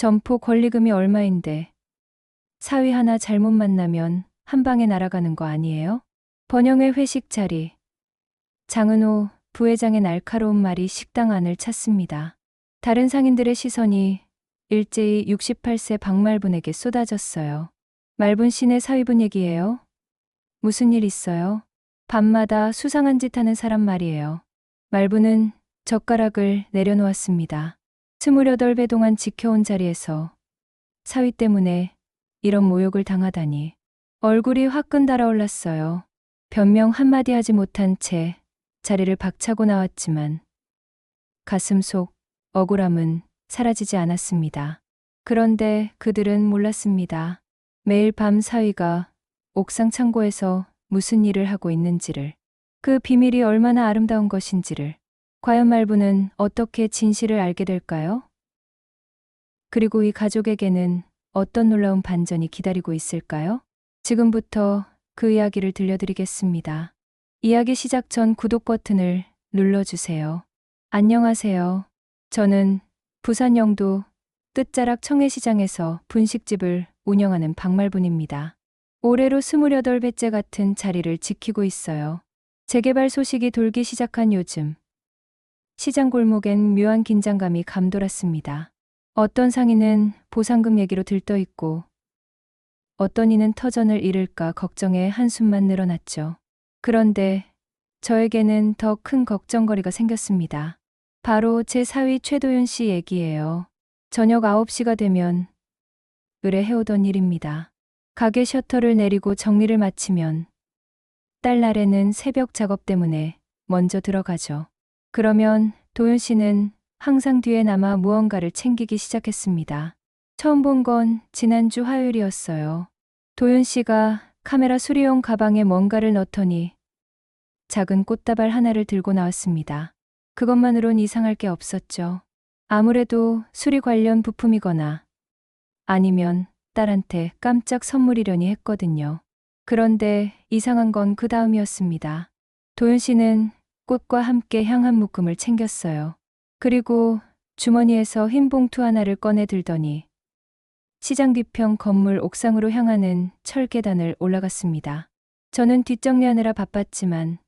점포 권리금이 얼마인데 사위 하나 잘못 만나면 한 방에 날아가는 거 아니에요? 번영의 회식 자리. 장은호 부회장의 날카로운 말이 식당 안을 찼습니다. 다른 상인들의 시선이 일제히 68세 박말분에게 쏟아졌어요. 말분 씨네 사위분 얘기예요? 무슨 일 있어요? 밤마다 수상한 짓 하는 사람 말이에요. 말분은 젓가락을 내려놓았습니다. 28배 동안 지켜온 자리에서 사위 때문에 이런 모욕을 당하다니. 얼굴이 화끈 달아올랐어요. 변명 한마디 하지 못한 채 자리를 박차고 나왔지만 가슴 속 억울함은 사라지지 않았습니다. 그런데 그들은 몰랐습니다. 매일 밤 사위가 옥상 창고에서 무슨 일을 하고 있는지를, 그 비밀이 얼마나 아름다운 것인지를. 과연 말부는 어떻게 진실을 알게 될까요? 그리고 이 가족에게는 어떤 놀라운 반전이 기다리고 있을까요? 지금부터 그 이야기를 들려드리겠습니다. 이야기 시작 전 구독 버튼을 눌러주세요. 안녕하세요. 저는 부산 영도 뜻자락 청해시장에서 분식집을 운영하는 박말분입니다. 올해로 28배째 같은 자리를 지키고 있어요. 재개발 소식이 돌기 시작한 요즘, 시장 골목엔 묘한 긴장감이 감돌았습니다. 어떤 상인은 보상금 얘기로 들떠있고 어떤 이는 터전을 잃을까 걱정에 한숨만 늘어났죠. 그런데 저에게는 더 큰 걱정거리가 생겼습니다. 바로 제 사위 최도윤 씨 얘기예요. 저녁 9시가 되면 의뢰해오던 일입니다. 가게 셔터를 내리고 정리를 마치면 딸 날에는 새벽 작업 때문에 먼저 들어가죠. 그러면 도윤 씨는 항상 뒤에 남아 무언가를 챙기기 시작했습니다. 처음 본 건 지난주 화요일이었어요. 도윤 씨가 카메라 수리용 가방에 뭔가를 넣더니 작은 꽃다발 하나를 들고 나왔습니다. 그것만으론 이상할 게 없었죠. 아무래도 수리 관련 부품이거나 아니면 딸한테 깜짝 선물이려니 했거든요. 그런데 이상한 건 그 다음이었습니다. 도윤 씨는 꽃과 함께 향 한 묶음을 챙겼어요. 그리고 주머니에서 흰 봉투 하나를 꺼내 들더니 시장 뒤편 건물 옥상으로 향하는 철계단을 올라갔습니다. 저는 뒷정리하느라 바빴지만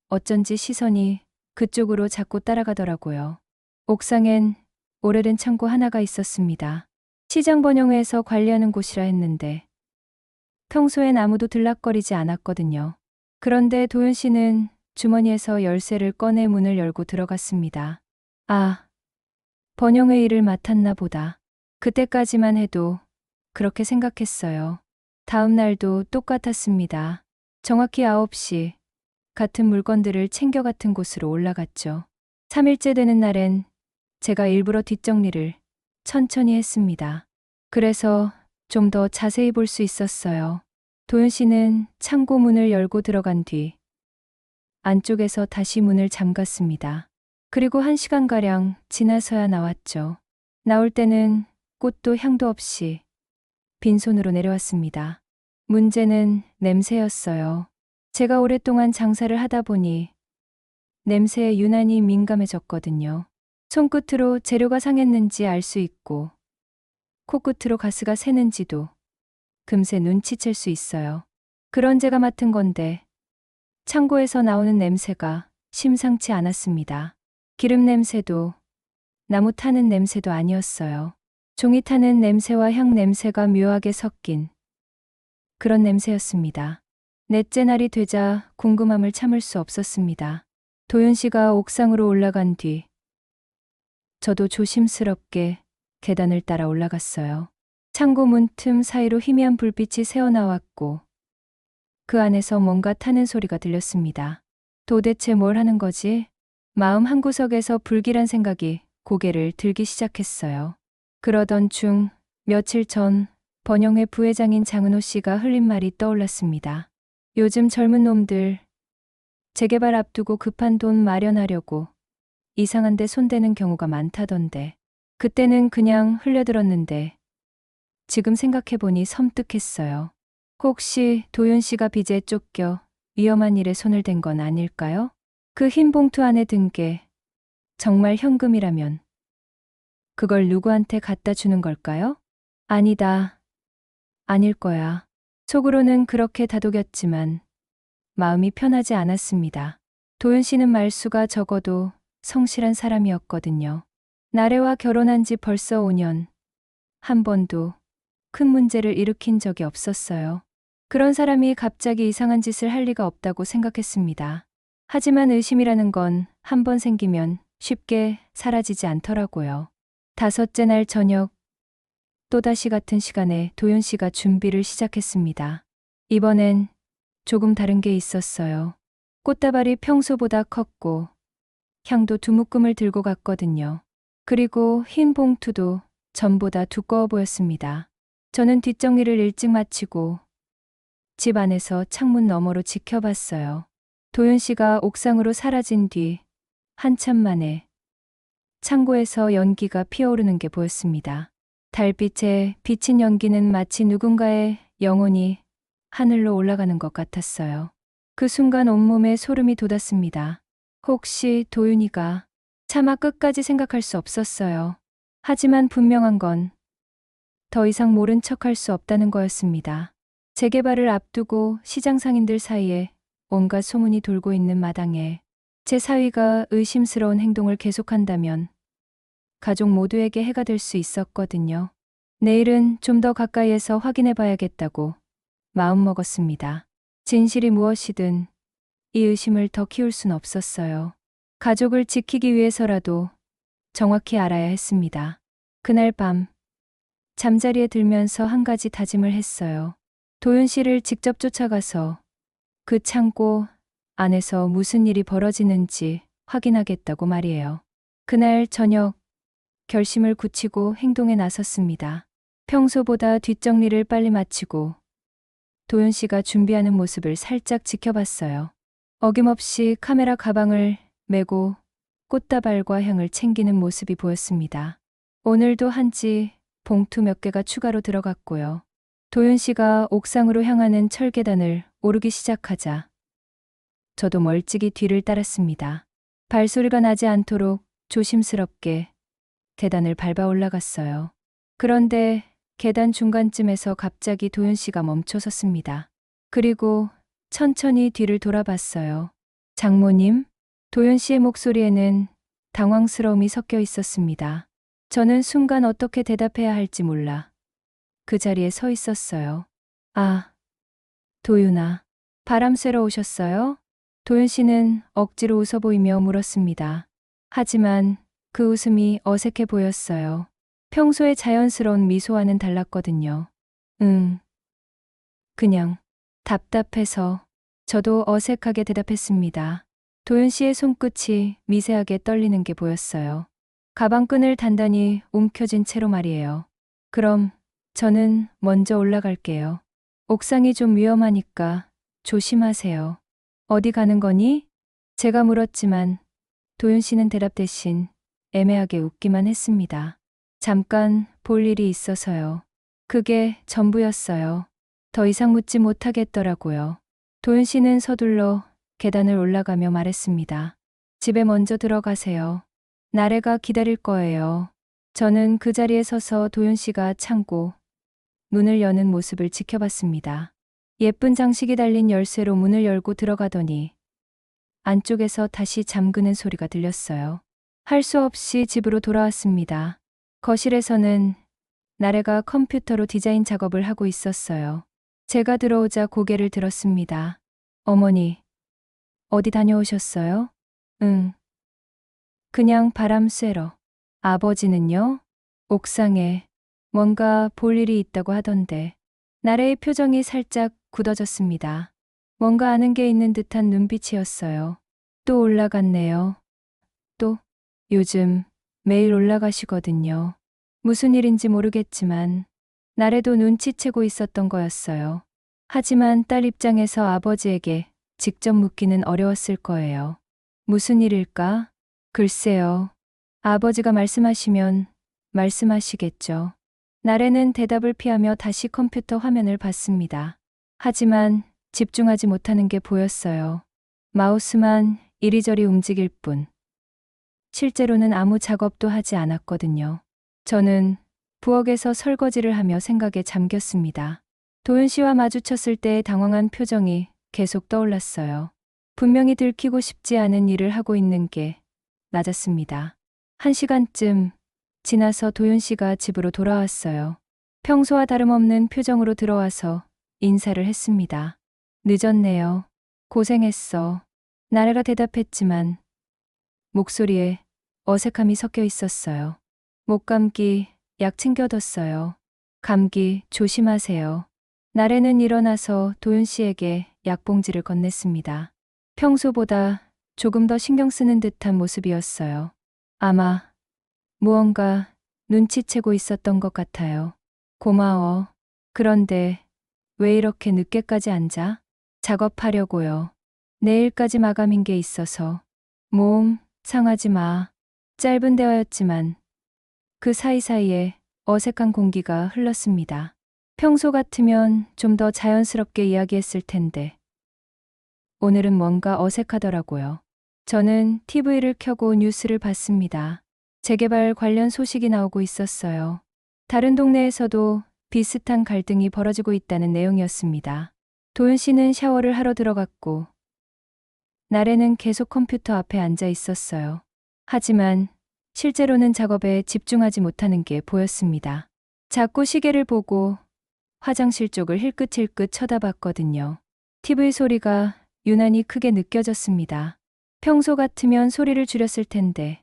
어쩐지 시선이 그쪽으로 자꾸 따라가더라고요. 옥상엔 오래된 창고 하나가 있었습니다. 시장 번영회에서 관리하는 곳이라 했는데 평소엔 아무도 들락거리지 않았거든요. 그런데 도윤 씨는 주머니에서 열쇠를 꺼내 문을 열고 들어갔습니다. 아, 번영회 일을 맡았나 보다. 그때까지만 해도 그렇게 생각했어요. 다음 날도 똑같았습니다. 정확히 9시 같은 물건들을 챙겨 같은 곳으로 올라갔죠. 3일째 되는 날엔 제가 일부러 뒷정리를 천천히 했습니다. 그래서 좀 더 자세히 볼 수 있었어요. 도윤 씨는 창고 문을 열고 들어간 뒤 안쪽에서 다시 문을 잠갔습니다. 그리고 1시간가량 지나서야 나왔죠. 나올 때는 꽃도 향도 없이 빈손으로 내려왔습니다. 문제는 냄새였어요. 제가 오랫동안 장사를 하다 보니 냄새에 유난히 민감해졌거든요. 손끝으로 재료가 상했는지 알 수 있고 코끝으로 가스가 새는지도 금세 눈치챌 수 있어요. 그런 제가 맡은 건데 창고에서 나오는 냄새가 심상치 않았습니다. 기름 냄새도 나무 타는 냄새도 아니었어요. 종이 타는 냄새와 향 냄새가 묘하게 섞인 그런 냄새였습니다. 넷째 날이 되자 궁금함을 참을 수 없었습니다. 도윤 씨가 옥상으로 올라간 뒤 저도 조심스럽게 계단을 따라 올라갔어요. 창고 문 틈 사이로 희미한 불빛이 새어나왔고 그 안에서 뭔가 타는 소리가 들렸습니다. 도대체 뭘 하는 거지? 마음 한구석에서 불길한 생각이 고개를 들기 시작했어요. 그러던 중 며칠 전 번영회 부회장인 장은호 씨가 흘린 말이 떠올랐습니다. 요즘 젊은 놈들 재개발 앞두고 급한 돈 마련하려고 이상한 데 손대는 경우가 많다던데. 그때는 그냥 흘려들었는데 지금 생각해보니 섬뜩했어요. 혹시 도윤 씨가 빚에 쫓겨 위험한 일에 손을 댄 건 아닐까요? 그 흰 봉투 안에 든 게 정말 현금이라면 그걸 누구한테 갖다 주는 걸까요? 아니다. 아닐 거야. 속으로는 그렇게 다독였지만 마음이 편하지 않았습니다. 도윤 씨는 말수가 적어도 성실한 사람이었거든요. 나래와 결혼한 지 벌써 5년. 한 번도 큰 문제를 일으킨 적이 없었어요. 그런 사람이 갑자기 이상한 짓을 할 리가 없다고 생각했습니다. 하지만 의심이라는 건 한 번 생기면 쉽게 사라지지 않더라고요. 다섯째 날 저녁, 또다시 같은 시간에 도윤 씨가 준비를 시작했습니다. 이번엔 조금 다른 게 있었어요. 꽃다발이 평소보다 컸고 향도 두 묶음을 들고 갔거든요. 그리고 흰 봉투도 전보다 두꺼워 보였습니다. 저는 뒷정리를 일찍 마치고 집 안에서 창문 너머로 지켜봤어요. 도윤 씨가 옥상으로 사라진 뒤 한참 만에 창고에서 연기가 피어오르는 게 보였습니다. 달빛에 비친 연기는 마치 누군가의 영혼이 하늘로 올라가는 것 같았어요. 그 순간 온몸에 소름이 돋았습니다. 혹시 도윤이가 차마 끝까지 생각할 수 없었어요. 하지만 분명한 건 더 이상 모른 척할 수 없다는 거였습니다. 재개발을 앞두고 시장 상인들 사이에 온갖 소문이 돌고 있는 마당에 제 사위가 의심스러운 행동을 계속한다면 가족 모두에게 해가 될 수 있었거든요. 내일은 좀 더 가까이에서 확인해 봐야겠다고 마음먹었습니다. 진실이 무엇이든 이 의심을 더 키울 순 없었어요. 가족을 지키기 위해서라도 정확히 알아야 했습니다. 그날 밤 잠자리에 들면서 한 가지 다짐을 했어요. 도윤 씨를 직접 쫓아가서 그 창고 안에서 무슨 일이 벌어지는지 확인하겠다고 말이에요. 그날 저녁 결심을 굳히고 행동에 나섰습니다. 평소보다 뒷정리를 빨리 마치고 도윤 씨가 준비하는 모습을 살짝 지켜봤어요. 어김없이 카메라 가방을 메고 꽃다발과 향을 챙기는 모습이 보였습니다. 오늘도 한지 봉투 몇 개가 추가로 들어갔고요. 도윤 씨가 옥상으로 향하는 철계단을 오르기 시작하자 저도 멀찍이 뒤를 따랐습니다. 발소리가 나지 않도록 조심스럽게 계단을 밟아 올라갔어요. 그런데 계단 중간쯤에서 갑자기 도윤 씨가 멈춰 섰습니다. 그리고 천천히 뒤를 돌아봤어요. 장모님? 도윤 씨의 목소리에는 당황스러움이 섞여 있었습니다. 저는 순간 어떻게 대답해야 할지 몰라 그 자리에 서 있었어요. 아, 도윤아, 바람 쐬러 오셨어요? 도윤 씨는 억지로 웃어 보이며 물었습니다. 하지만 그 웃음이 어색해 보였어요. 평소의 자연스러운 미소와는 달랐거든요. 그냥 답답해서. 저도 어색하게 대답했습니다. 도윤 씨의 손끝이 미세하게 떨리는 게 보였어요. 가방끈을 단단히 움켜쥔 채로 말이에요. 그럼 저는 먼저 올라갈게요. 옥상이 좀 위험하니까 조심하세요. 어디 가는 거니? 제가 물었지만 도윤 씨는 대답 대신 애매하게 웃기만 했습니다. 잠깐 볼 일이 있어서요. 그게 전부였어요. 더 이상 묻지 못하겠더라고요. 도윤 씨는 서둘러 계단을 올라가며 말했습니다. 집에 먼저 들어가세요. 나래가 기다릴 거예요. 저는 그 자리에 서서 도윤 씨가 창고 문을 여는 모습을 지켜봤습니다. 예쁜 장식이 달린 열쇠로 문을 열고 들어가더니 안쪽에서 다시 잠그는 소리가 들렸어요. 할 수 없이 집으로 돌아왔습니다. 거실에서는 나래가 컴퓨터로 디자인 작업을 하고 있었어요. 제가 들어오자 고개를 들었습니다. 어머니, 어디 다녀오셨어요? 응. 그냥 바람 쐬러. 아버지는요? 옥상에 뭔가 볼 일이 있다고 하던데. 나래의 표정이 살짝 굳어졌습니다. 뭔가 아는 게 있는 듯한 눈빛이었어요. 또 올라갔네요. 또, 요즘 매일 올라가시거든요. 무슨 일인지 모르겠지만 나래도 눈치채고 있었던 거였어요. 하지만 딸 입장에서 아버지에게 직접 묻기는 어려웠을 거예요. 무슨 일일까? 글쎄요. 아버지가 말씀하시면 말씀하시겠죠. 나래는 대답을 피하며 다시 컴퓨터 화면을 봤습니다. 하지만 집중하지 못하는 게 보였어요. 마우스만 이리저리 움직일 뿐. 실제로는 아무 작업도 하지 않았거든요. 저는 부엌에서 설거지를 하며 생각에 잠겼습니다. 도윤 씨와 마주쳤을 때의 당황한 표정이 계속 떠올랐어요. 분명히 들키고 싶지 않은 일을 하고 있는 게 맞았습니다. 1시간쯤 지나서 도윤 씨가 집으로 돌아왔어요. 평소와 다름없는 표정으로 들어와서 인사를 했습니다. 늦었네요. 고생했어. 나래가 대답했지만 목소리에 어색함이 섞여 있었어요. 목감기 약 챙겨뒀어요. 감기 조심하세요. 나래는 일어나서 도윤 씨에게 약봉지를 건넸습니다. 평소보다 조금 더 신경 쓰는 듯한 모습이었어요. 아마 무언가 눈치채고 있었던 것 같아요. 고마워. 그런데 왜 이렇게 늦게까지 앉아? 작업하려고요. 내일까지 마감인 게 있어서. 몸 상하지 마. 짧은 대화였지만 그 사이사이에 어색한 공기가 흘렀습니다. 평소 같으면 좀 더 자연스럽게 이야기했을 텐데 오늘은 뭔가 어색하더라고요. 저는 TV를 켜고 뉴스를 봤습니다. 재개발 관련 소식이 나오고 있었어요. 다른 동네에서도 비슷한 갈등이 벌어지고 있다는 내용이었습니다. 도윤 씨는 샤워를 하러 들어갔고 나래는 계속 컴퓨터 앞에 앉아 있었어요. 하지만 실제로는 작업에 집중하지 못하는 게 보였습니다. 자꾸 시계를 보고 화장실 쪽을 힐끗힐끗 쳐다봤거든요. TV 소리가 유난히 크게 느껴졌습니다. 평소 같으면 소리를 줄였을 텐데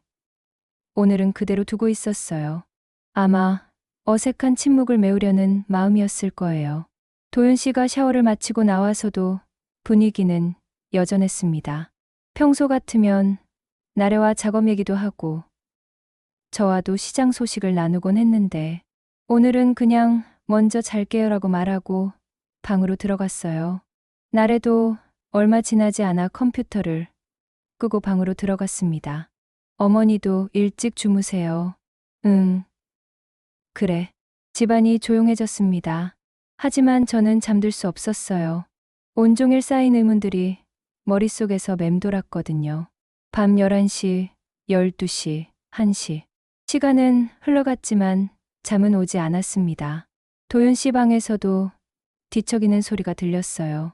오늘은 그대로 두고 있었어요. 아마 어색한 침묵을 메우려는 마음이었을 거예요. 도윤 씨가 샤워를 마치고 나와서도 분위기는 여전했습니다. 평소 같으면 나래와 작업 얘기도 하고 저와도 시장 소식을 나누곤 했는데 오늘은 그냥 먼저 잘게요라고 말하고 방으로 들어갔어요. 나래도 얼마 지나지 않아 컴퓨터를 끄고 방으로 들어갔습니다. 어머니도 일찍 주무세요. 응. 그래. 집안이 조용해졌습니다. 하지만 저는 잠들 수 없었어요. 온종일 쌓인 의문들이 머릿속에서 맴돌았거든요. 밤 11시, 12시, 1시. 시간은 흘러갔지만 잠은 오지 않았습니다. 도윤 씨 방에서도 뒤척이는 소리가 들렸어요.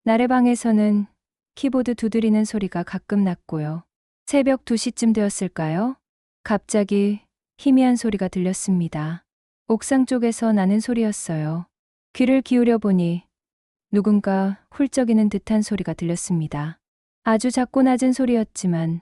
나래 방에서는 키보드 두드리는 소리가 가끔 났고요. 새벽 2시쯤 되었을까요? 갑자기 희미한 소리가 들렸습니다. 옥상 쪽에서 나는 소리였어요. 귀를 기울여 보니 누군가 훌쩍이는 듯한 소리가 들렸습니다. 아주 작고 낮은 소리였지만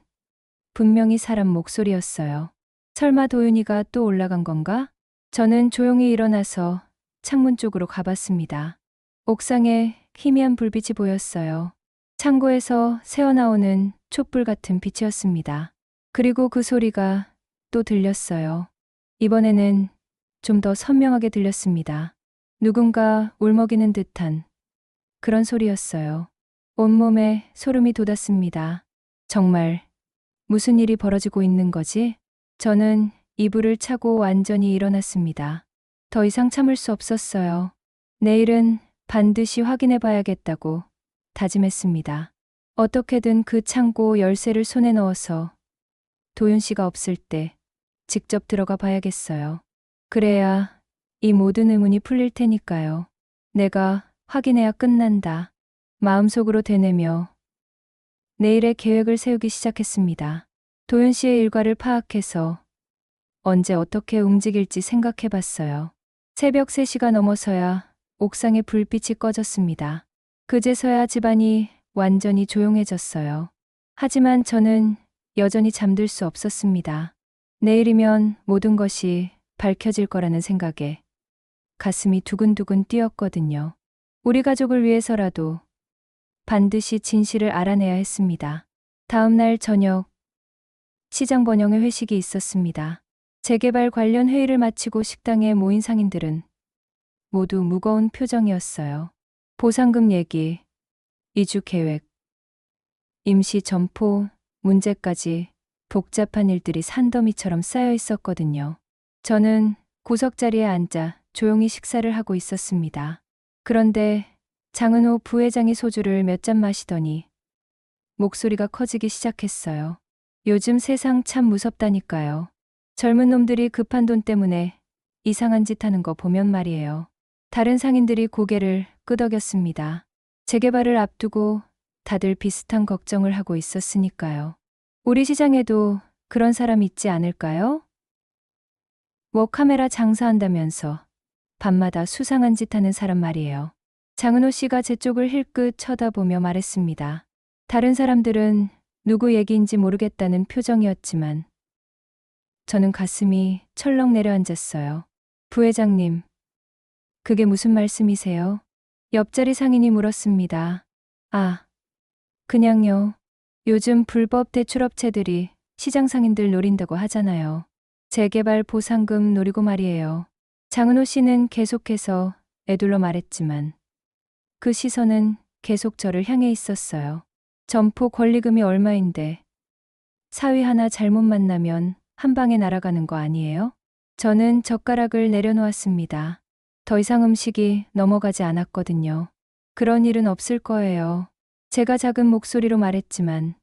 분명히 사람 목소리였어요. 설마 도윤이가 또 올라간 건가? 저는 조용히 일어나서 창문 쪽으로 가봤습니다. 옥상에 희미한 불빛이 보였어요. 창고에서 새어나오는 촛불 같은 빛이었습니다. 그리고 그 소리가 또 들렸어요. 이번에는 좀 더 선명하게 들렸습니다. 누군가 울먹이는 듯한 그런 소리였어요. 온몸에 소름이 돋았습니다. 정말 무슨 일이 벌어지고 있는 거지? 저는 이불을 차고 완전히 일어났습니다. 더 이상 참을 수 없었어요. 내일은 반드시 확인해 봐야겠다고 다짐했습니다. 어떻게든 그 창고 열쇠를 손에 넣어서 도윤 씨가 없을 때 직접 들어가 봐야겠어요. 그래야 이 모든 의문이 풀릴 테니까요. 내가 확인해야 끝난다. 마음속으로 되뇌며 내일의 계획을 세우기 시작했습니다. 도윤 씨의 일과를 파악해서 언제 어떻게 움직일지 생각해 봤어요. 새벽 3시가 넘어서야 옥상의 불빛이 꺼졌습니다. 그제서야 집안이 완전히 조용해졌어요. 하지만 저는 여전히 잠들 수 없었습니다. 내일이면 모든 것이 밝혀질 거라는 생각에 가슴이 두근두근 뛰었거든요. 우리 가족을 위해서라도 반드시 진실을 알아내야 했습니다. 다음 날 저녁, 시장 번영회 회식이 있었습니다. 재개발 관련 회의를 마치고 식당에 모인 상인들은 모두 무거운 표정이었어요. 보상금 얘기, 이주 계획, 임시 점포 문제까지 복잡한 일들이 산더미처럼 쌓여 있었거든요. 저는 구석자리에 앉아 조용히 식사를 하고 있었습니다. 그런데 장은호 부회장이 소주를 몇 잔 마시더니 목소리가 커지기 시작했어요. 요즘 세상 참 무섭다니까요. 젊은 놈들이 급한 돈 때문에 이상한 짓 하는 거 보면 말이에요. 다른 상인들이 고개를 끄덕였습니다. 재개발을 앞두고 다들 비슷한 걱정을 하고 있었으니까요. 우리 시장에도 그런 사람 있지 않을까요? 카메라 장사한다면서 밤마다 수상한 짓 하는 사람 말이에요. 장은호 씨가 제 쪽을 힐끗 쳐다보며 말했습니다. 다른 사람들은 누구 얘기인지 모르겠다는 표정이었지만 저는 가슴이 철렁 내려앉았어요. 부회장님, 그게 무슨 말씀이세요? 옆자리 상인이 물었습니다. 아, 그냥요. 요즘 불법 대출업체들이 시장 상인들 노린다고 하잖아요. 재개발 보상금 노리고 말이에요. 장은호 씨는 계속해서 애둘러 말했지만 그 시선은 계속 저를 향해 있었어요. 점포 권리금이 얼마인데 사위 하나 잘못 만나면 한 방에 날아가는 거 아니에요? 저는 젓가락을 내려놓았습니다. 더 이상 음식이 넘어가지 않았거든요. 그런 일은 없을 거예요. 제가 작은 목소리로 말했지만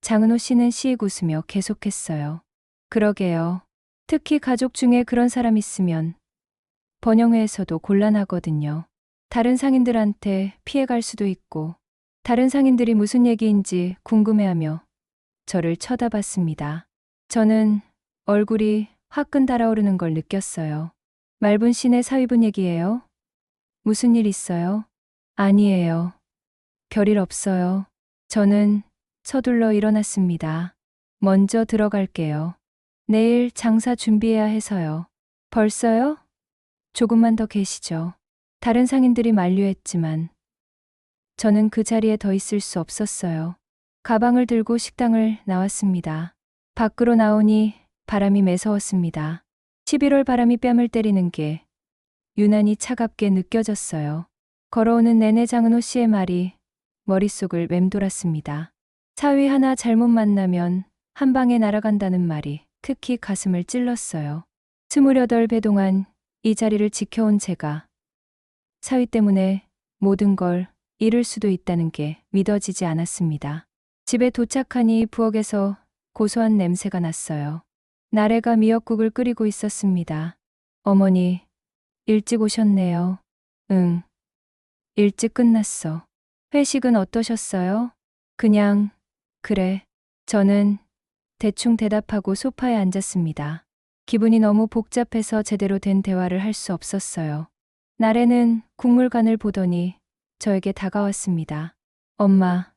장은호 씨는 씩 웃으며 계속했어요. 그러게요. 특히 가족 중에 그런 사람 있으면 번영회에서도 곤란하거든요. 다른 상인들한테 피해갈 수도 있고 다른 상인들이 무슨 얘기인지 궁금해하며 저를 쳐다봤습니다. 저는 얼굴이 화끈 달아오르는 걸 느꼈어요. 말분 씨네 사위분 얘기예요? 무슨 일 있어요? 아니에요. 별일 없어요. 저는 서둘러 일어났습니다. 먼저 들어갈게요. 내일 장사 준비해야 해서요. 벌써요? 조금만 더 계시죠. 다른 상인들이 만류했지만 저는 그 자리에 더 있을 수 없었어요. 가방을 들고 식당을 나왔습니다. 밖으로 나오니 바람이 매서웠습니다. 11월 바람이 뺨을 때리는 게 유난히 차갑게 느껴졌어요. 걸어오는 내내 장은호 씨의 말이 머릿속을 맴돌았습니다. 사위 하나 잘못 만나면 한 방에 날아간다는 말이 특히 가슴을 찔렀어요. 28배 동안 이 자리를 지켜온 제가 사위 때문에 모든 걸 잃을 수도 있다는 게 믿어지지 않았습니다. 집에 도착하니 부엌에서 고소한 냄새가 났어요. 나래가 미역국을 끓이고 있었습니다. 어머니, 일찍 오셨네요. 응, 일찍 끝났어. 회식은 어떠셨어요? 그냥, 그래. 저는 대충 대답하고 소파에 앉았습니다. 기분이 너무 복잡해서 제대로 된 대화를 할 수 없었어요. 나래는 국물간을 보더니 저에게 다가왔습니다. 엄마,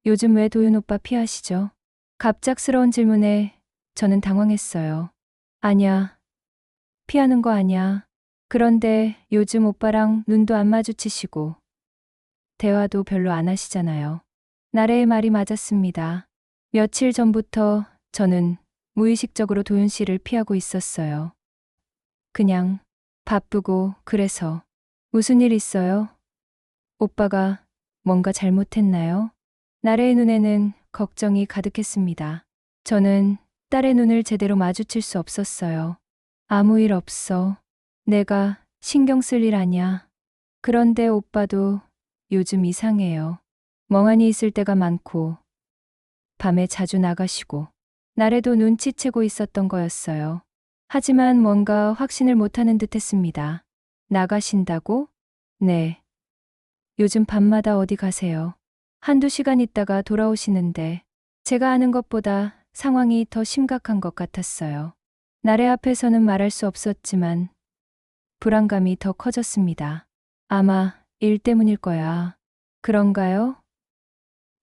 요즘 왜 도윤 오빠 피하시죠? 갑작스러운 질문에 저는 당황했어요. 아냐, 피하는 거 아냐. 그런데 요즘 오빠랑 눈도 안 마주치시고 대화도 별로 안 하시잖아요. 나래의 말이 맞았습니다. 며칠 전부터 저는 무의식적으로 도윤 씨를 피하고 있었어요. 그냥 바쁘고 그래서. 무슨 일 있어요? 오빠가 뭔가 잘못했나요? 나래의 눈에는 걱정이 가득했습니다. 저는 딸의 눈을 제대로 마주칠 수 없었어요. 아무 일 없어. 내가 신경 쓸 일 아냐. 그런데 오빠도 요즘 이상해요. 멍하니 있을 때가 많고 밤에 자주 나가시고 나래도 눈치채고 있었던 거였어요. 하지만 뭔가 확신을 못하는 듯 했습니다. 나가신다고? 네. 요즘 밤마다 어디 가세요? 한두 시간 있다가 돌아오시는데 제가 아는 것보다 상황이 더 심각한 것 같았어요. 나래 앞에서는 말할 수 없었지만 불안감이 더 커졌습니다. 아마 일 때문일 거야. 그런가요?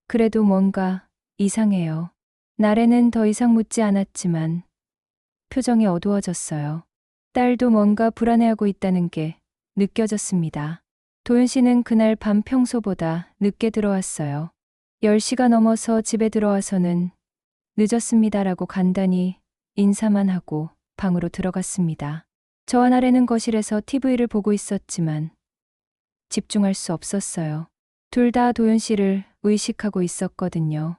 그래도 뭔가 이상해요. 나래는 더 이상 묻지 않았지만 표정이 어두워졌어요. 딸도 뭔가 불안해하고 있다는 게 느껴졌습니다. 도윤 씨는 그날 밤 평소보다 늦게 들어왔어요. 10시가 넘어서 집에 들어와서는 늦었습니다라고 간단히 인사만 하고 방으로 들어갔습니다. 저와 나래는 거실에서 TV를 보고 있었지만 집중할 수 없었어요. 둘 다 도윤 씨를 의식하고 있었거든요.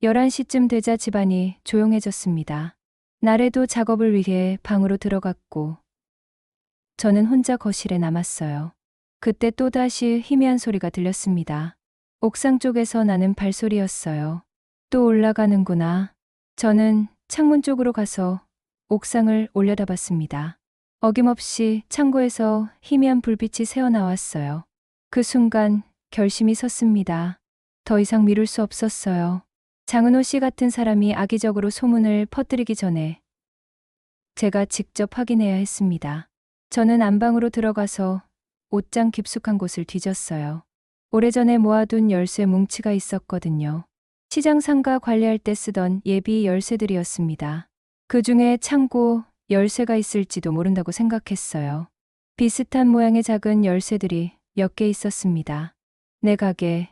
11시쯤 되자 집안이 조용해졌습니다. 나래도 작업을 위해 방으로 들어갔고 저는 혼자 거실에 남았어요. 그때 또다시 희미한 소리가 들렸습니다. 옥상 쪽에서 나는 발소리였어요. 또 올라가는구나. 저는 창문 쪽으로 가서 옥상을 올려다봤습니다. 어김없이 창고에서 희미한 불빛이 새어나왔어요. 그 순간 결심이 섰습니다. 더 이상 미룰 수 없었어요. 장은호 씨 같은 사람이 악의적으로 소문을 퍼뜨리기 전에 제가 직접 확인해야 했습니다. 저는 안방으로 들어가서 옷장 깊숙한 곳을 뒤졌어요. 오래전에 모아둔 열쇠 뭉치가 있었거든요. 시장 상가 관리할 때 쓰던 예비 열쇠들이었습니다. 그 중에 창고 열쇠가 있을지도 모른다고 생각했어요. 비슷한 모양의 작은 열쇠들이 몇 개 있었습니다. 내 가게,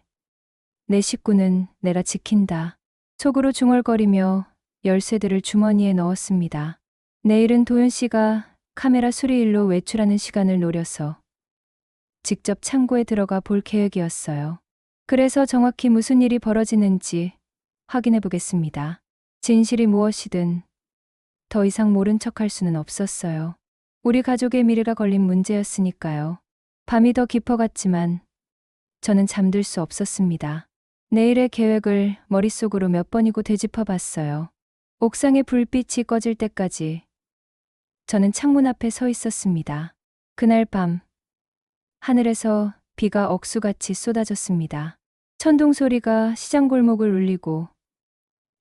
내 식구는 내가 지킨다. 속으로 중얼거리며 열쇠들을 주머니에 넣었습니다. 내일은 도윤 씨가 카메라 수리일로 외출하는 시간을 노려서 직접 창고에 들어가 볼 계획이었어요. 그래서 정확히 무슨 일이 벌어지는지 확인해 보겠습니다. 진실이 무엇이든 더 이상 모른 척할 수는 없었어요. 우리 가족의 미래가 걸린 문제였으니까요. 밤이 더 깊어갔지만 저는 잠들 수 없었습니다. 내일의 계획을 머릿속으로 몇 번이고 되짚어 봤어요. 옥상의 불빛이 꺼질 때까지 저는 창문 앞에 서 있었습니다. 그날 밤 하늘에서 비가 억수같이 쏟아졌습니다. 천둥 소리가 시장 골목을 울리고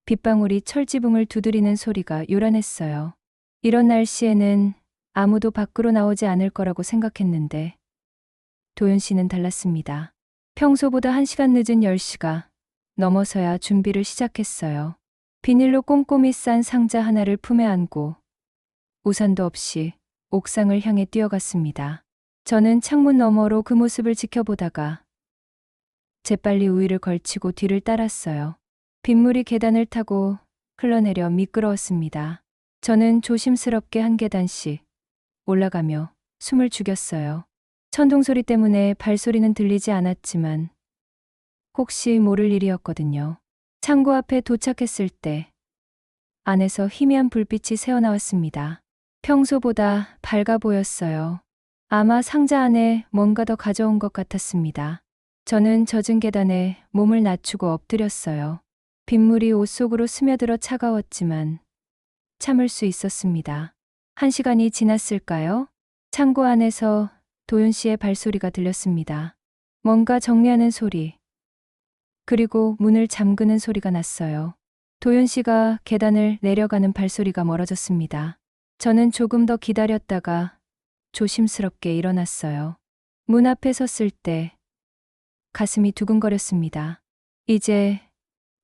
빗방울이 철지붕을 두드리는 소리가 요란했어요. 이런 날씨에는 아무도 밖으로 나오지 않을 거라고 생각했는데 도윤 씨는 달랐습니다. 평소보다 1시간 늦은 10시가 넘어서야 준비를 시작했어요. 비닐로 꼼꼼히 싼 상자 하나를 품에 안고 우산도 없이 옥상을 향해 뛰어갔습니다. 저는 창문 너머로 그 모습을 지켜보다가 재빨리 우위를 걸치고 뒤를 따랐어요. 빗물이 계단을 타고 흘러내려 미끄러웠습니다. 저는 조심스럽게 한 계단씩 올라가며 숨을 죽였어요. 천둥 소리 때문에 발소리는 들리지 않았지만 혹시 모를 일이었거든요. 창고 앞에 도착했을 때 안에서 희미한 불빛이 새어나왔습니다. 평소보다 밝아 보였어요. 아마 상자 안에 뭔가 더 가져온 것 같았습니다. 저는 젖은 계단에 몸을 낮추고 엎드렸어요. 빗물이 옷 속으로 스며들어 차가웠지만 참을 수 있었습니다. 1시간이 지났을까요? 창고 안에서 도윤 씨의 발소리가 들렸습니다. 뭔가 정리하는 소리, 그리고 문을 잠그는 소리가 났어요. 도윤 씨가 계단을 내려가는 발소리가 멀어졌습니다. 저는 조금 더 기다렸다가 조심스럽게 일어났어요. 문 앞에 섰을 때 가슴이 두근거렸습니다. 이제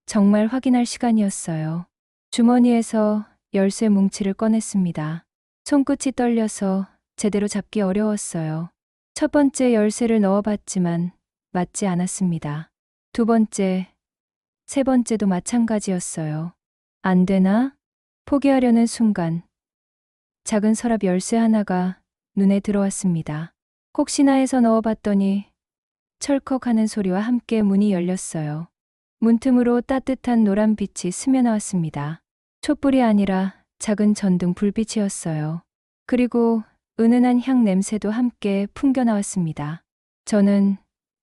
정말 확인할 시간이었어요. 주머니에서 열쇠 뭉치를 꺼냈습니다. 손끝이 떨려서 제대로 잡기 어려웠어요. 첫 번째 열쇠를 넣어봤지만 맞지 않았습니다. 두 번째, 세 번째도 마찬가지였어요. 안 되나? 포기하려는 순간 작은 서랍 열쇠 하나가 눈에 들어왔습니다. 혹시나 해서 넣어봤더니 철컥하는 소리와 함께 문이 열렸어요. 문틈으로 따뜻한 노란 빛이 스며나왔습니다. 촛불이 아니라 작은 전등 불빛이었어요. 그리고 은은한 향 냄새도 함께 풍겨나왔습니다. 저는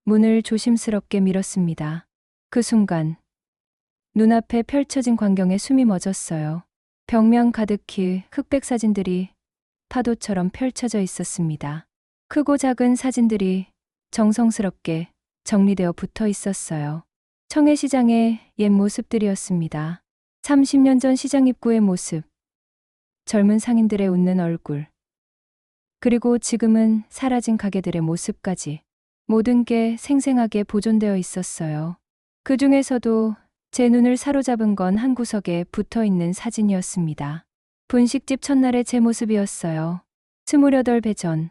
문을 조심스럽게 밀었습니다. 그 순간 눈앞에 펼쳐진 광경에 숨이 멎었어요. 벽면 가득히 흑백 사진들이 파도처럼 펼쳐져 있었습니다. 크고 작은 사진들이 정성스럽게 정리되어 붙어 있었어요. 청해시장의 옛 모습들이었습니다. 30년 전 시장 입구의 모습, 젊은 상인들의 웃는 얼굴, 그리고 지금은 사라진 가게들의 모습까지 모든 게 생생하게 보존되어 있었어요. 그 중에서도 제 눈을 사로잡은 건 한 구석에 붙어 있는 사진이었습니다. 분식집 첫날의 제 모습이었어요. 28배 전,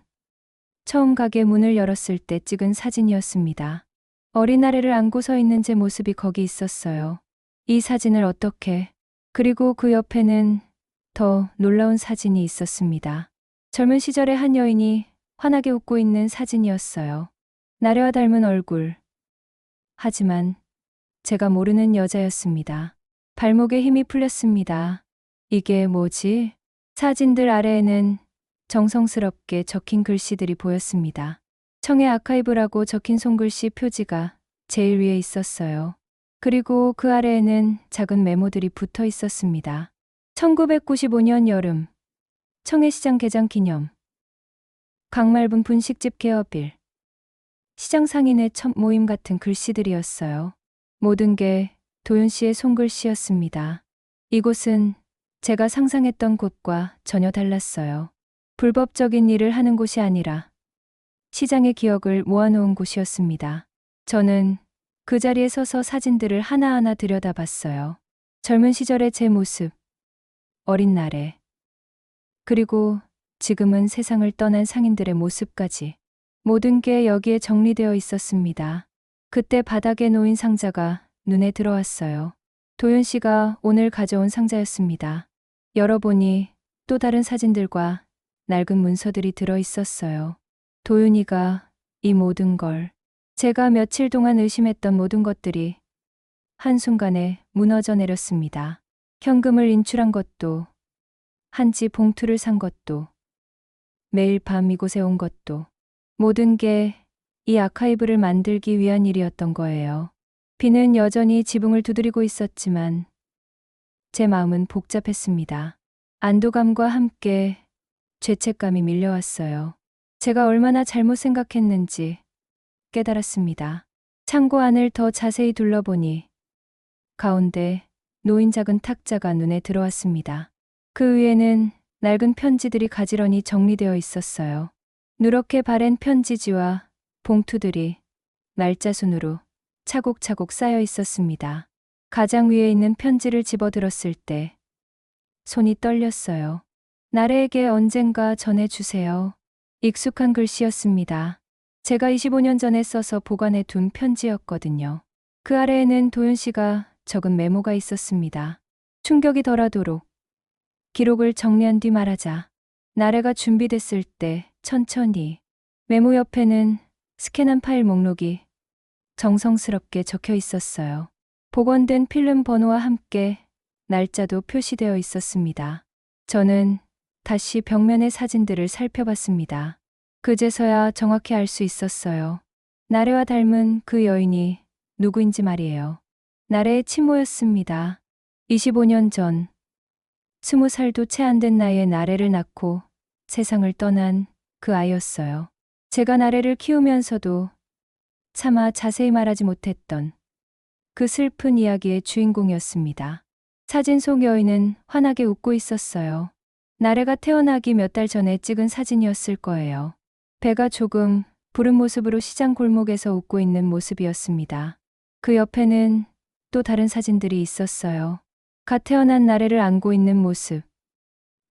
처음 가게 문을 열었을 때 찍은 사진이었습니다. 어린 아래를 안고 서 있는 제 모습이 거기 있었어요. 이 사진을 어떻게, 그리고 그 옆에는 더 놀라운 사진이 있었습니다. 젊은 시절의 한 여인이 환하게 웃고 있는 사진이었어요. 나래와 닮은 얼굴. 하지만 제가 모르는 여자였습니다. 발목에 힘이 풀렸습니다. 이게 뭐지? 사진들 아래에는 정성스럽게 적힌 글씨들이 보였습니다. 청해 아카이브라고 적힌 손글씨 표지가 제일 위에 있었어요. 그리고 그 아래에는 작은 메모들이 붙어 있었습니다. 1995년 여름, 청해시장 개장 기념, 강말분 분식집 개업일, 시장 상인의 첫 모임 같은 글씨들이었어요. 모든 게 도윤 씨의 손글씨였습니다. 이곳은 제가 상상했던 곳과 전혀 달랐어요. 불법적인 일을 하는 곳이 아니라 시장의 기억을 모아놓은 곳이었습니다. 저는 그 자리에 서서 사진들을 하나하나 들여다봤어요. 젊은 시절의 제 모습, 어린 날에, 그리고 지금은 세상을 떠난 상인들의 모습까지 모든 게 여기에 정리되어 있었습니다. 그때 바닥에 놓인 상자가 눈에 들어왔어요. 도윤 씨가 오늘 가져온 상자였습니다. 열어보니 또 다른 사진들과 낡은 문서들이 들어 있었어요. 도윤이가 이 모든 걸, 제가 며칠 동안 의심했던 모든 것들이 한순간에 무너져 내렸습니다. 현금을 인출한 것도, 한지 봉투를 산 것도, 매일 밤 이곳에 온 것도, 모든 게 이 아카이브를 만들기 위한 일이었던 거예요. 비는 여전히 지붕을 두드리고 있었지만 제 마음은 복잡했습니다. 안도감과 함께 죄책감이 밀려왔어요. 제가 얼마나 잘못 생각했는지 깨달았습니다. 창고 안을 더 자세히 둘러보니 가운데 놓인 작은 탁자가 눈에 들어왔습니다. 그 위에는 낡은 편지들이 가지런히 정리되어 있었어요. 누렇게 바랜 편지지와 봉투들이 날짜순으로 차곡차곡 쌓여 있었습니다. 가장 위에 있는 편지를 집어들었을 때 손이 떨렸어요. 나래에게 언젠가 전해주세요. 익숙한 글씨였습니다. 제가 25년 전에 써서 보관해 둔 편지였거든요. 그 아래에는 도윤 씨가 적은 메모가 있었습니다. 충격이 덜하도록 기록을 정리한 뒤 말하자. 나래가 준비됐을 때 천천히. 메모 옆에는 스캔한 파일 목록이 정성스럽게 적혀 있었어요. 복원된 필름 번호와 함께 날짜도 표시되어 있었습니다. 저는 다시 벽면의 사진들을 살펴봤습니다. 그제서야 정확히 알 수 있었어요. 나래와 닮은 그 여인이 누구인지 말이에요. 나래의 친모였습니다. 25년 전 20살도 채 안 된 나이에 나래를 낳고 세상을 떠난 그 아이였어요. 제가 나래를 키우면서도 차마 자세히 말하지 못했던 그 슬픈 이야기의 주인공이었습니다. 사진 속 여인은 환하게 웃고 있었어요. 나래가 태어나기 몇 달 전에 찍은 사진이었을 거예요. 배가 조금 부른 모습으로 시장 골목에서 웃고 있는 모습이었습니다. 그 옆에는 또 다른 사진들이 있었어요. 갓 태어난 나래를 안고 있는 모습,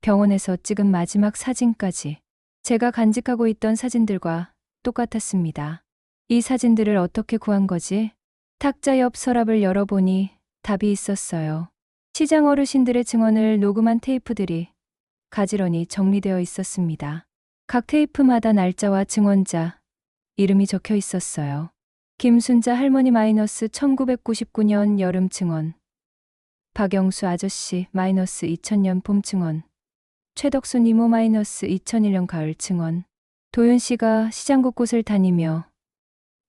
병원에서 찍은 마지막 사진까지 제가 간직하고 있던 사진들과 똑같았습니다. 이 사진들을 어떻게 구한 거지? 탁자 옆 서랍을 열어보니 답이 있었어요. 시장 어르신들의 증언을 녹음한 테이프들이 가지런히 정리되어 있었습니다. 각 테이프마다 날짜와 증언자, 이름이 적혀 있었어요. 김순자 할머니 마이너스 1999년 여름 증언, 박영수 아저씨 마이너스 2000년 봄 증언, 최덕순 이모 마이너스 2001년 가을 증언. 도윤 씨가 시장 곳곳을 다니며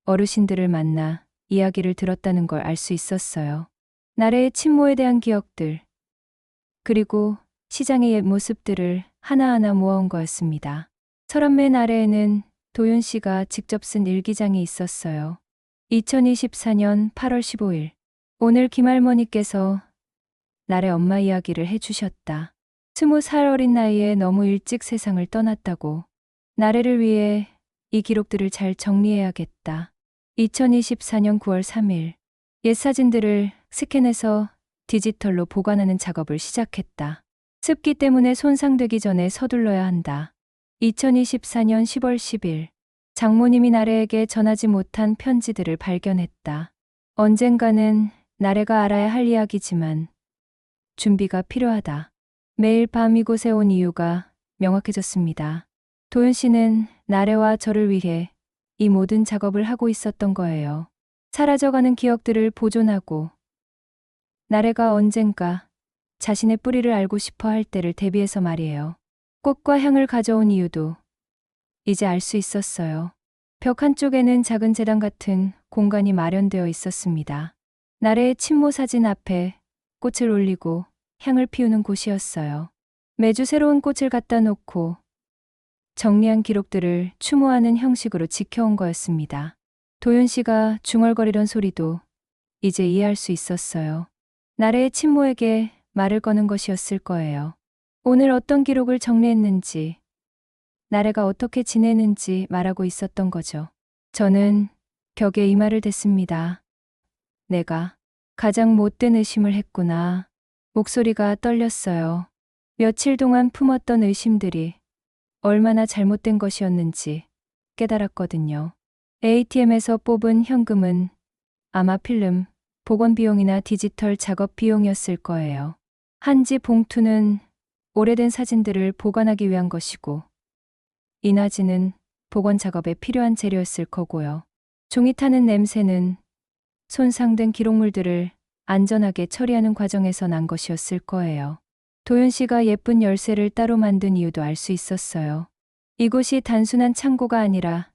어르신들을 만나 이야기를 들었다는 걸 알 수 있었어요. 나래의 친모에 대한 기억들, 그리고 시장의 옛 모습들을 하나하나 모아온 거였습니다. 서랍 맨 아래에는 도윤 씨가 직접 쓴 일기장이 있었어요. 2024년 8월 15일. 오늘 김할머니께서 나래 엄마 이야기를 해주셨다. 20살 어린 나이에 너무 일찍 세상을 떠났다고. 나래를 위해 이 기록들을 잘 정리해야겠다. 2024년 9월 3일. 옛 사진들을 스캔해서 디지털로 보관하는 작업을 시작했다. 습기 때문에 손상되기 전에 서둘러야 한다. 2024년 10월 10일. 장모님이 나래에게 전하지 못한 편지들을 발견했다. 언젠가는 나래가 알아야 할 이야기지만 준비가 필요하다. 매일 밤 이곳에 온 이유가 명확해졌습니다. 도윤 씨는 나래와 저를 위해 이 모든 작업을 하고 있었던 거예요. 사라져가는 기억들을 보존하고 나래가 언젠가 자신의 뿌리를 알고 싶어 할 때를 대비해서 말이에요. 꽃과 향을 가져온 이유도 이제 알 수 있었어요. 벽 한쪽에는 작은 재단 같은 공간이 마련되어 있었습니다. 나래의 친모 사진 앞에 꽃을 올리고 향을 피우는 곳이었어요. 매주 새로운 꽃을 갖다 놓고 정리한 기록들을 추모하는 형식으로 지켜온 거였습니다. 도윤 씨가 중얼거리던 소리도 이제 이해할 수 있었어요. 나래의 친모에게 말을 거는 것이었을 거예요. 오늘 어떤 기록을 정리했는지, 나래가 어떻게 지내는지 말하고 있었던 거죠. 저는 벽에 이마를 댔습니다. 내가 가장 못된 의심을 했구나. 목소리가 떨렸어요. 며칠 동안 품었던 의심들이 얼마나 잘못된 것이었는지 깨달았거든요. ATM에서 뽑은 현금은 아마 필름, 복원 비용이나 디지털 작업 비용이었을 거예요. 한지 봉투는 오래된 사진들을 보관하기 위한 것이고, 인화지는 복원 작업에 필요한 재료였을 거고요. 종이 타는 냄새는 손상된 기록물들을 안전하게 처리하는 과정에서 난 것이었을 거예요. 도윤 씨가 예쁜 열쇠를 따로 만든 이유도 알 수 있었어요. 이곳이 단순한 창고가 아니라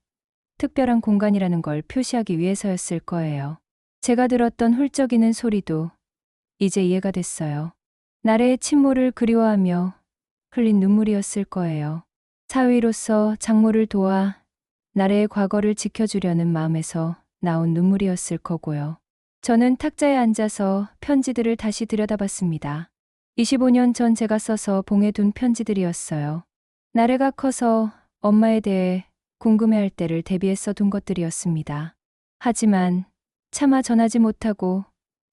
특별한 공간이라는 걸 표시하기 위해서였을 거예요. 제가 들었던 훌쩍이는 소리도 이제 이해가 됐어요. 나래의 친모를 그리워하며 흘린 눈물이었을 거예요. 사위로서 장모를 도와 나래의 과거를 지켜주려는 마음에서 나온 눈물이었을 거고요. 저는 탁자에 앉아서 편지들을 다시 들여다봤습니다. 25년 전 제가 써서 봉해둔 편지들이었어요. 나래가 커서 엄마에 대해 궁금해할 때를 대비해 둔 것들이었습니다. 하지만 차마 전하지 못하고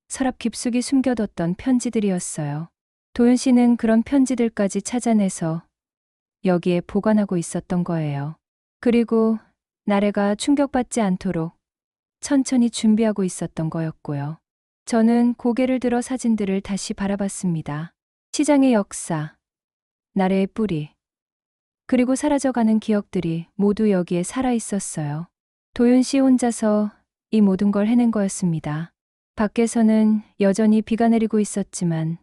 서랍 깊숙이 숨겨뒀던 편지들이었어요. 도윤 씨는 그런 편지들까지 찾아내서 여기에 보관하고 있었던 거예요. 그리고 나래가 충격받지 않도록 천천히 준비하고 있었던 거였고요. 저는 고개를 들어 사진들을 다시 바라봤습니다. 시장의 역사, 나래의 뿌리, 그리고 사라져가는 기억들이 모두 여기에 살아 있었어요. 도윤 씨 혼자서 이 모든 걸 해낸 거였습니다. 밖에서는 여전히 비가 내리고 있었지만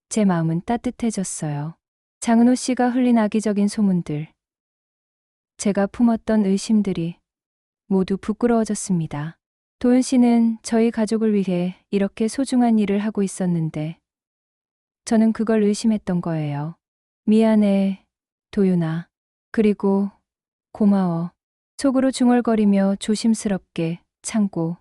제 마음은 따뜻해졌어요. 장은호 씨가 흘린 악의적인 소문들, 제가 품었던 의심들이 모두 부끄러워졌습니다. 도윤 씨는 저희 가족을 위해 이렇게 소중한 일을 하고 있었는데 저는 그걸 의심했던 거예요. 미안해, 도윤아. 그리고 고마워. 속으로 중얼거리며 조심스럽게 창고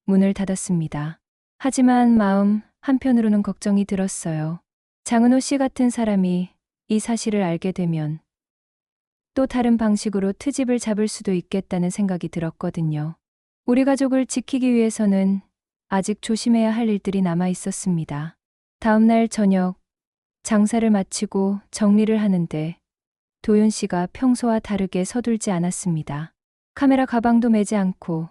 문을 닫았습니다. 하지만 마음 한편으로는 걱정이 들었어요. 장은호 씨 같은 사람이 이 사실을 알게 되면 또 다른 방식으로 트집을 잡을 수도 있겠다는 생각이 들었거든요. 우리 가족을 지키기 위해서는 아직 조심해야 할 일들이 남아 있었습니다. 다음 날 저녁, 장사를 마치고 정리를 하는데 도윤 씨가 평소와 다르게 서둘지 않았습니다. 카메라 가방도 매지 않고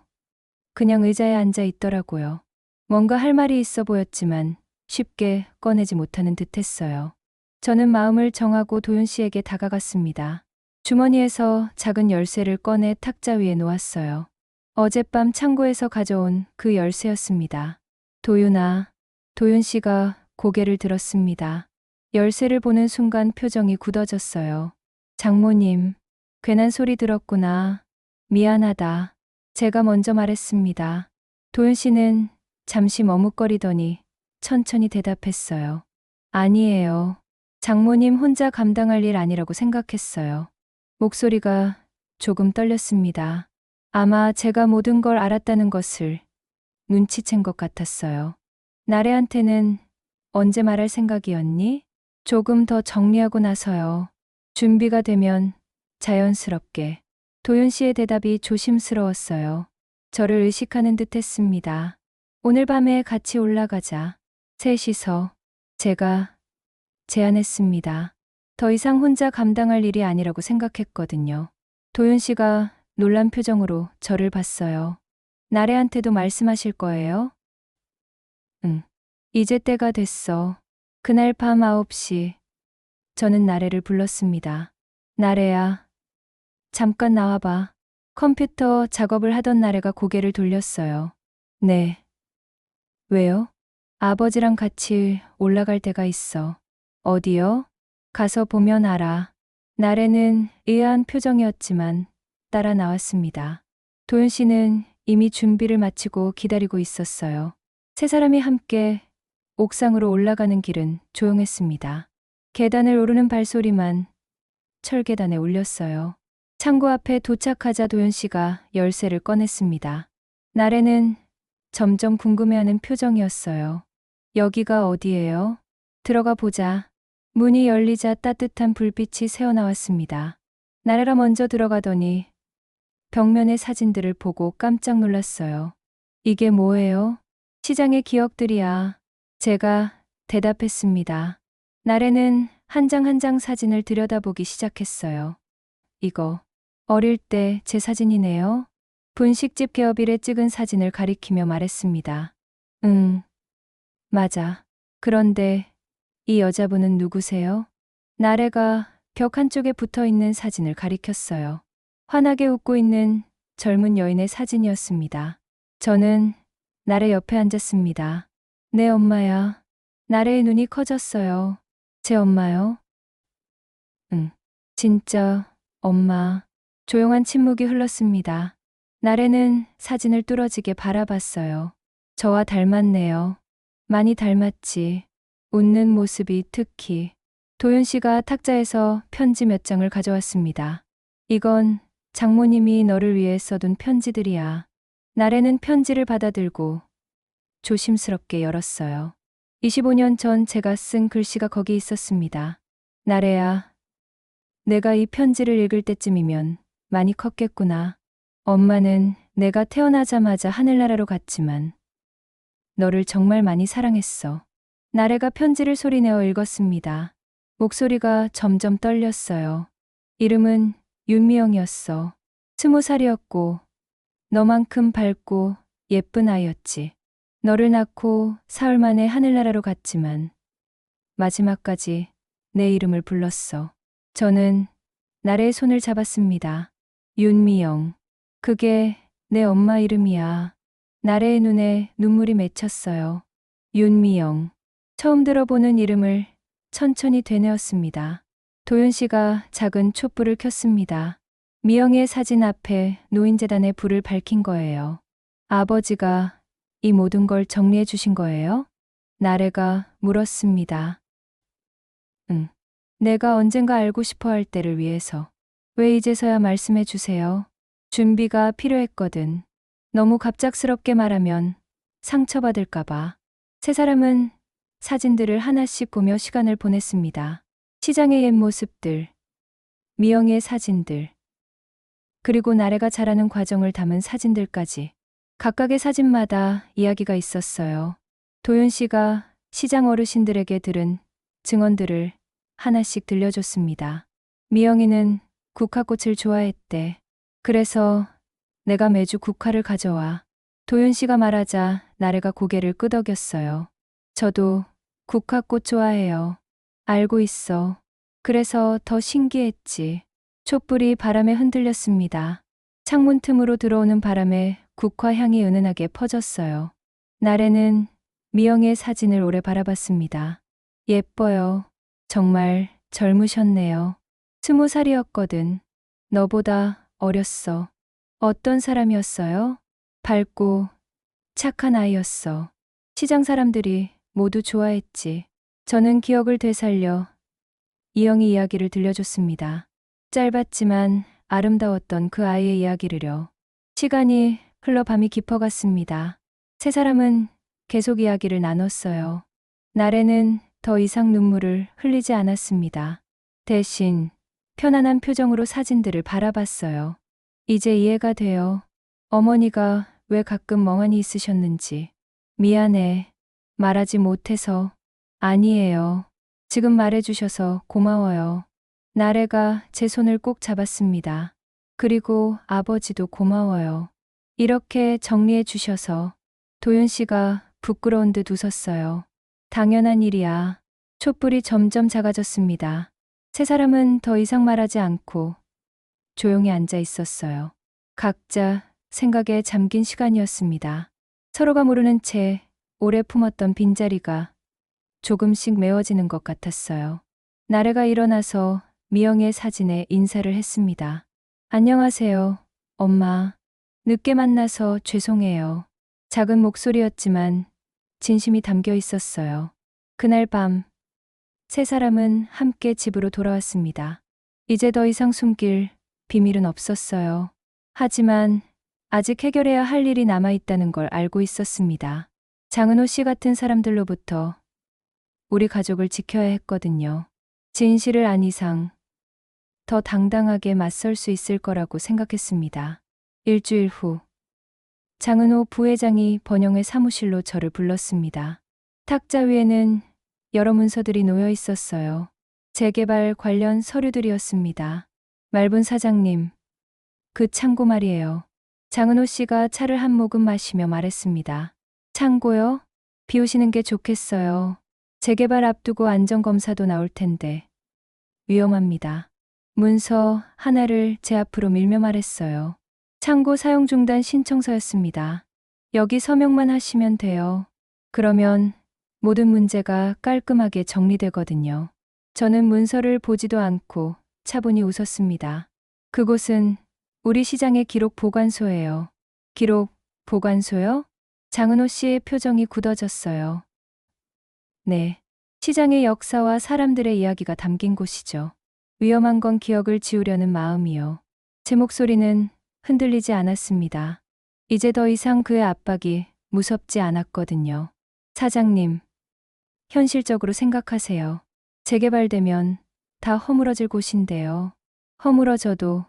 그냥 의자에 앉아 있더라고요. 뭔가 할 말이 있어 보였지만 쉽게 꺼내지 못하는 듯했어요. 저는 마음을 정하고 도윤 씨에게 다가갔습니다. 주머니에서 작은 열쇠를 꺼내 탁자 위에 놓았어요. 어젯밤 창고에서 가져온 그 열쇠였습니다. 도윤아, 도윤 씨가 고개를 들었습니다. 열쇠를 보는 순간 표정이 굳어졌어요. 장모님, 괜한 소리 들었구나. 미안하다. 제가 먼저 말했습니다. 도윤 씨는 잠시 머뭇거리더니 천천히 대답했어요. 아니에요. 장모님 혼자 감당할 일 아니라고 생각했어요. 목소리가 조금 떨렸습니다. 아마 제가 모든 걸 알았다는 것을 눈치챈 것 같았어요. 나래한테는 언제 말할 생각이었니? 조금 더 정리하고 나서요. 준비가 되면 자연스럽게. 도윤 씨의 대답이 조심스러웠어요. 저를 의식하는 듯 했습니다. 오늘 밤에 같이 올라가자. 셋이서. 제가 제안했습니다. 더 이상 혼자 감당할 일이 아니라고 생각했거든요. 도윤 씨가 놀란 표정으로 저를 봤어요. 나래한테도 말씀하실 거예요? 응. 이제 때가 됐어. 그날 밤 9시. 저는 나래를 불렀습니다. 나래야. 잠깐 나와봐. 컴퓨터 작업을 하던 나래가 고개를 돌렸어요. 네. 왜요? 아버지랑 같이 올라갈 데가 있어. 어디요? 가서 보면 알아. 나래는 의아한 표정이었지만 따라 나왔습니다. 도윤 씨는 이미 준비를 마치고 기다리고 있었어요. 세 사람이 함께 옥상으로 올라가는 길은 조용했습니다. 계단을 오르는 발소리만 철계단에 울렸어요. 창고 앞에 도착하자 도연 씨가 열쇠를 꺼냈습니다. 나래는 점점 궁금해하는 표정이었어요. 여기가 어디예요? 들어가 보자. 문이 열리자 따뜻한 불빛이 새어나왔습니다. 나래가 먼저 들어가더니 벽면의 사진들을 보고 깜짝 놀랐어요. 이게 뭐예요? 시장의 기억들이야. 제가 대답했습니다. 나래는 한 장 한 장 사진을 들여다보기 시작했어요. 이거 어릴 때 제 사진이네요. 분식집 개업일에 찍은 사진을 가리키며 말했습니다. 응, 맞아. 그런데 이 여자분은 누구세요? 나래가 벽 한쪽에 붙어 있는 사진을 가리켰어요. 환하게 웃고 있는 젊은 여인의 사진이었습니다. 저는 나래 옆에 앉았습니다. 내 엄마야. 나래의 눈이 커졌어요. 제 엄마요? 응, 진짜 엄마. 조용한 침묵이 흘렀습니다. 나래는 사진을 뚫어지게 바라봤어요. 저와 닮았네요. 많이 닮았지. 웃는 모습이 특히. 도윤 씨가 탁자에서 편지 몇 장을 가져왔습니다. 이건 장모님이 너를 위해 써둔 편지들이야. 나래는 편지를 받아들고 조심스럽게 열었어요. 25년 전 제가 쓴 글씨가 거기 있었습니다. 나래야, 내가 이 편지를 읽을 때쯤이면 많이 컸겠구나. 엄마는 내가 태어나자마자 하늘나라로 갔지만 너를 정말 많이 사랑했어. 나래가 편지를 소리내어 읽었습니다. 목소리가 점점 떨렸어요. 이름은 윤미영이었어. 20살이었고 너만큼 밝고 예쁜 아이였지. 너를 낳고 사흘 만에 하늘나라로 갔지만 마지막까지 내 이름을 불렀어. 저는 나래의 손을 잡았습니다. 윤미영. 그게 내 엄마 이름이야. 나래의 눈에 눈물이 맺혔어요. 윤미영. 처음 들어보는 이름을 천천히 되뇌었습니다. 도윤 씨가 작은 촛불을 켰습니다. 미영의 사진 앞에 노인재단의 불을 밝힌 거예요. 아버지가 이 모든 걸 정리해 주신 거예요? 나래가 물었습니다. 응. 내가 언젠가 알고 싶어 할 때를 위해서. 왜 이제서야 말씀해 주세요? 준비가 필요했거든. 너무 갑작스럽게 말하면 상처받을까봐. 세 사람은 사진들을 하나씩 보며 시간을 보냈습니다. 시장의 옛 모습들, 미영의 사진들, 그리고 나래가 자라는 과정을 담은 사진들까지. 각각의 사진마다 이야기가 있었어요. 도윤 씨가 시장 어르신들에게 들은 증언들을 하나씩 들려줬습니다. 미영이는 국화꽃을 좋아했대. 그래서 내가 매주 국화를 가져와. 도윤 씨가 말하자 나래가 고개를 끄덕였어요. 저도 국화꽃 좋아해요. 알고 있어. 그래서 더 신기했지. 촛불이 바람에 흔들렸습니다. 창문 틈으로 들어오는 바람에 국화 향이 은은하게 퍼졌어요. 나래는 미영의 사진을 오래 바라봤습니다. 예뻐요. 정말 젊으셨네요. 20살이었거든. 너보다 어렸어. 어떤 사람이었어요? 밝고 착한 아이였어. 시장 사람들이 모두 좋아했지. 저는 기억을 되살려 이영이 이야기를 들려줬습니다. 짧았지만 아름다웠던 그 아이의 이야기를요. 시간이 흘러 밤이 깊어갔습니다. 세 사람은 계속 이야기를 나눴어요. 나래는 더 이상 눈물을 흘리지 않았습니다. 대신 편안한 표정으로 사진들을 바라봤어요. 이제 이해가 돼요. 어머니가 왜 가끔 멍하니 있으셨는지. 미안해. 말하지 못해서. 아니에요. 지금 말해주셔서 고마워요. 나래가 제 손을 꼭 잡았습니다. 그리고 아버지도 고마워요. 이렇게 정리해 주셔서. 도윤 씨가 부끄러운 듯 웃었어요. 당연한 일이야. 촛불이 점점 작아졌습니다. 세 사람은 더 이상 말하지 않고 조용히 앉아 있었어요. 각자 생각에 잠긴 시간이었습니다. 서로가 모르는 채 오래 품었던 빈자리가 조금씩 메워지는 것 같았어요. 나래가 일어나서 미영의 사진에 인사를 했습니다. 안녕하세요, 엄마. 늦게 만나서 죄송해요. 작은 목소리였지만 진심이 담겨 있었어요. 그날 밤, 세 사람은 함께 집으로 돌아왔습니다. 이제 더 이상 숨길 비밀은 없었어요. 하지만 아직 해결해야 할 일이 남아있다는 걸 알고 있었습니다. 장은호 씨 같은 사람들로부터 우리 가족을 지켜야 했거든요. 진실을 안 이상 더 당당하게 맞설 수 있을 거라고 생각했습니다. 일주일 후, 장은호 부회장이 번영의 사무실로 저를 불렀습니다. 탁자 위에는 여러 문서들이 놓여 있었어요. 재개발 관련 서류들이었습니다. 말분 사장님, 그 창고 말이에요. 장은호 씨가 차를 한 모금 마시며 말했습니다. 창고요? 비우시는 게 좋겠어요. 재개발 앞두고 안전검사도 나올 텐데. 위험합니다. 문서 하나를 제 앞으로 밀며 말했어요. 창고 사용 중단 신청서였습니다. 여기 서명만 하시면 돼요. 그러면 모든 문제가 깔끔하게 정리되거든요. 저는 문서를 보지도 않고 차분히 웃었습니다. 그곳은 우리 시장의 기록 보관소예요. 기록 보관소요? 장은호 씨의 표정이 굳어졌어요. 네. 시장의 역사와 사람들의 이야기가 담긴 곳이죠. 위험한 건 기억을 지우려는 마음이요. 제 목소리는 흔들리지 않았습니다. 이제 더 이상 그의 압박이 무섭지 않았거든요. 사장님, 현실적으로 생각하세요. 재개발되면 다 허물어질 곳인데요. 허물어져도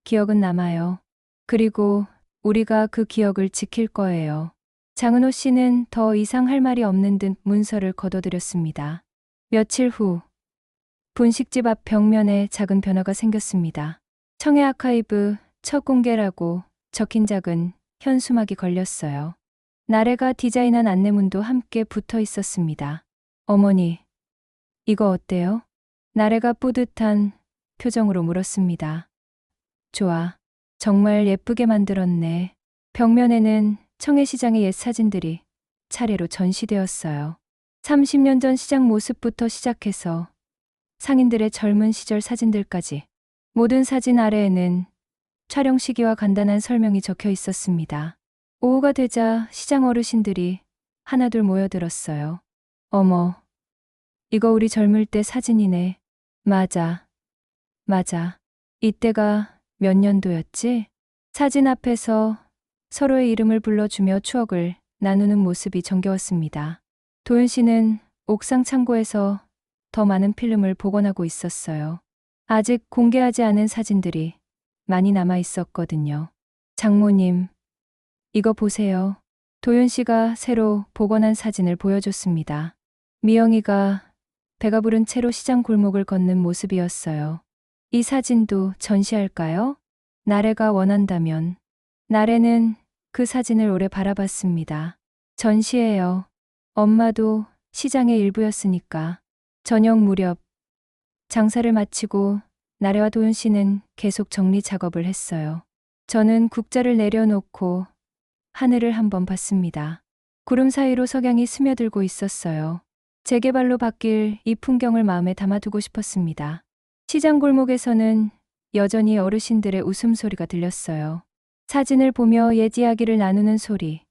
기억은 남아요. 그리고 우리가 그 기억을 지킬 거예요. 장은호 씨는 더 이상 할 말이 없는 듯 문서를 거둬들였습니다. 며칠 후, 분식집 앞 벽면에 작은 변화가 생겼습니다. 청해 아카이브 첫 공개라고 적힌 작은 현수막이 걸렸어요. 나래가 디자인한 안내문도 함께 붙어 있었습니다. 어머니, 이거 어때요? 나래가 뿌듯한 표정으로 물었습니다. 좋아. 정말 예쁘게 만들었네. 벽면에는 청해시장의 옛 사진들이 차례로 전시되었어요. 30년 전 시장 모습부터 시작해서 상인들의 젊은 시절 사진들까지 모든 사진 아래에는 촬영 시기와 간단한 설명이 적혀 있었습니다. 오후가 되자 시장 어르신들이 하나둘 모여들었어요. 어머, 이거 우리 젊을 때 사진이네. 맞아. 이때가 몇 년도였지? 사진 앞에서 서로의 이름을 불러주며 추억을 나누는 모습이 정겨웠습니다. 도윤 씨는 옥상 창고에서 더 많은 필름을 복원하고 있었어요. 아직 공개하지 않은 사진들이 많이 남아 있었거든요. 장모님, 이거 보세요. 도윤 씨가 새로 복원한 사진을 보여줬습니다. 미영이가 배가 부른 채로 시장 골목을 걷는 모습이었어요. 이 사진도 전시할까요? 나래가 원한다면. 나래는 그 사진을 오래 바라봤습니다. 전시해요. 엄마도 시장의 일부였으니까. 저녁 무렵 장사를 마치고 나래와 도윤 씨는 계속 정리 작업을 했어요. 저는 국자를 내려놓고 하늘을 한번 봤습니다. 구름 사이로 석양이 스며들고 있었어요. 재개발로 바뀔 이 풍경을 마음에 담아두고 싶었습니다. 시장 골목에서는 여전히 어르신들의 웃음소리가 들렸어요. 사진을 보며 옛 이야기를 나누는 소리,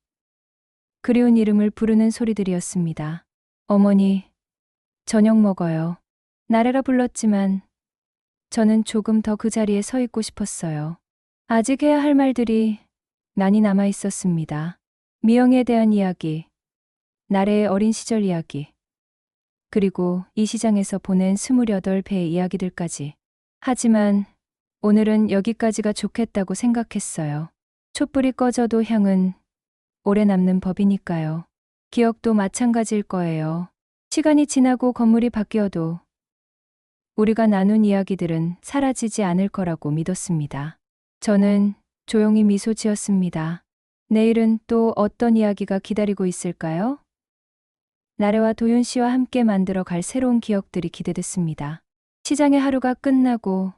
그리운 이름을 부르는 소리들이었습니다. 어머니, 저녁 먹어요. 나래라 불렀지만 저는 조금 더 그 자리에 서 있고 싶었어요. 아직 해야 할 말들이 많이 남아 있었습니다. 미영에 대한 이야기, 나래의 어린 시절 이야기, 그리고 이 시장에서 보낸 28배의 이야기들까지. 하지만 오늘은 여기까지가 좋겠다고 생각했어요. 촛불이 꺼져도 향은 오래 남는 법이니까요. 기억도 마찬가지일 거예요. 시간이 지나고 건물이 바뀌어도 우리가 나눈 이야기들은 사라지지 않을 거라고 믿었습니다. 저는 조용히 미소 지었습니다. 내일은 또 어떤 이야기가 기다리고 있을까요? 나래와 도윤 씨와 함께 만들어 갈 새로운 기억들이 기대됐습니다. 시장의 하루가 끝나고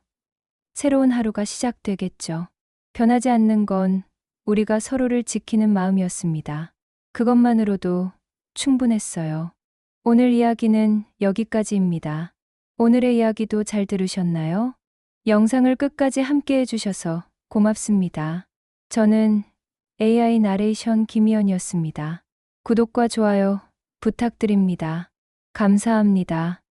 새로운 하루가 시작되겠죠. 변하지 않는 건 우리가 서로를 지키는 마음이었습니다. 그것만으로도 충분했어요. 오늘 이야기는 여기까지입니다. 오늘의 이야기도 잘 들으셨나요? 영상을 끝까지 함께 해주셔서 고맙습니다. 저는 AI 나레이션 김희연이었습니다. 구독과 좋아요 부탁드립니다. 감사합니다.